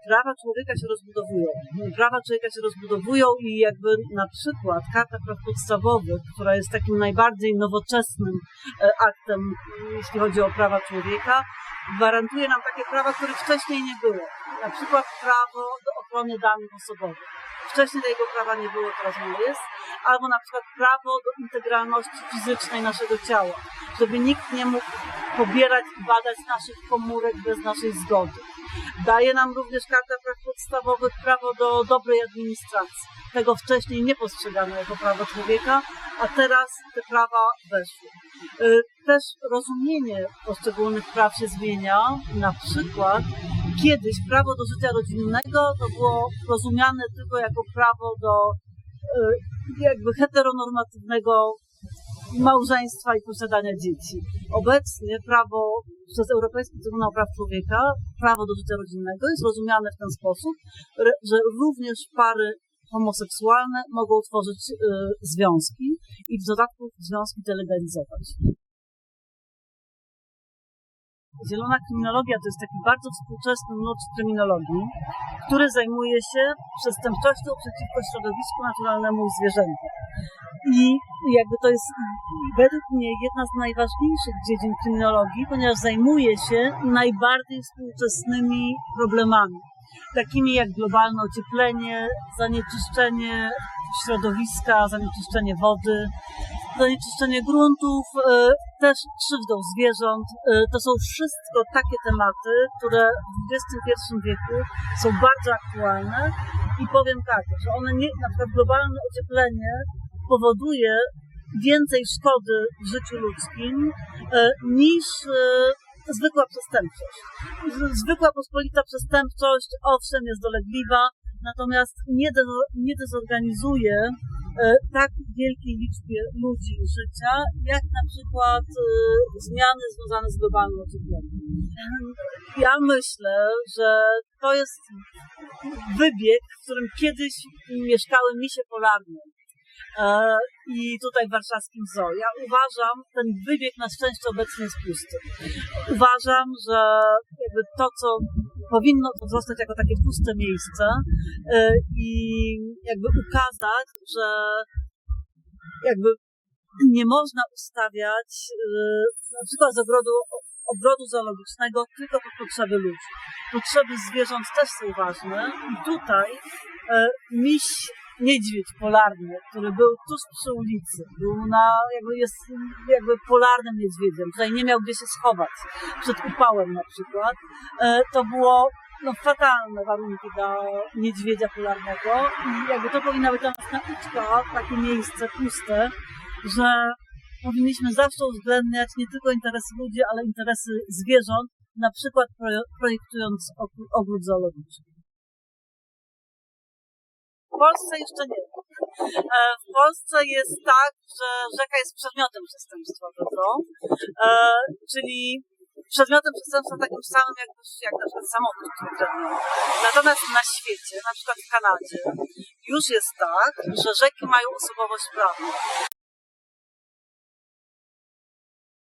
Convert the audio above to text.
prawa człowieka się rozbudowują. Prawa człowieka się rozbudowują i jakby na przykład Karta Praw Podstawowych, która jest takim najbardziej nowoczesnym aktem, jeśli chodzi o prawa człowieka, gwarantuje nam takie prawa, których wcześniej nie było. Na przykład prawo do ochrony danych osobowych. Wcześniej tego prawa nie było, teraz ono jest. Albo na przykład prawo do integralności fizycznej naszego ciała, żeby nikt nie mógł pobierać i badać naszych komórek bez naszej zgody. Daje nam również Karta Praw Podstawowych prawo do dobrej administracji. Tego wcześniej nie postrzegano jako prawo człowieka, a teraz te prawa weszły. Też rozumienie poszczególnych praw się zmienia. Na przykład kiedyś prawo do życia rodzinnego to było rozumiane tylko jako prawo do jakby heteronormatywnego małżeństwa i posiadania dzieci. Obecnie prawo przez Europejski Trybunał Praw Człowieka, prawo do życia rodzinnego jest rozumiane w ten sposób, że również pary homoseksualne mogą tworzyć związki i w dodatku związki delegalizować. Zielona kryminologia to jest taki bardzo współczesny nurt kryminologii, który zajmuje się przestępczością przeciwko środowisku naturalnemu i zwierzętom. I jakby to jest według mnie jedna z najważniejszych dziedzin kryminologii, ponieważ zajmuje się najbardziej współczesnymi problemami, takimi jak globalne ocieplenie, zanieczyszczenie środowiska, zanieczyszczenie wody, zanieczyszczenie gruntów, też krzywdą zwierząt. To są wszystko takie tematy, które w XXI wieku są bardzo aktualne i powiem tak, że one nie, na przykład globalne ocieplenie powoduje więcej szkody w życiu ludzkim niż zwykła przestępczość. Zwykła pospolita przestępczość, owszem, jest dolegliwa, natomiast nie dezorganizuje tak wielkiej liczbie ludzi i życia, jak na przykład zmiany związane z globalnym ociepleniem. Ja myślę, że to jest wybieg, w którym kiedyś mieszkały misie polarne. I tutaj w warszawskim zoo. Ja uważam, ten wybieg na szczęście obecnie jest pusty. Uważam, że jakby to, co powinno zostać jako takie puste miejsce i jakby ukazać, że jakby nie można ustawiać na przykład z ogrodu zoologicznego tylko pod potrzeby ludzi. Potrzeby zwierząt też są ważne i tutaj niedźwiedź polarny, który był tuż przy ulicy, jest polarnym niedźwiedziem, tutaj nie miał gdzie się schować przed upałem na przykład, to było fatalne warunki dla niedźwiedzia polarnego i jakby to powinna być dla nas nauczka, takie miejsce puste, że powinniśmy zawsze uwzględniać nie tylko interesy ludzi, ale interesy zwierząt, na przykład projektując ogród zoologiczny. W Polsce jeszcze nie. W Polsce jest tak, że rzeka jest przedmiotem przestępstwa, czyli przedmiotem przestępstwa takim samym jak na przykład samochód, który kradną. Natomiast na świecie, na przykład w Kanadzie, już jest tak, że rzeki mają osobowość prawną.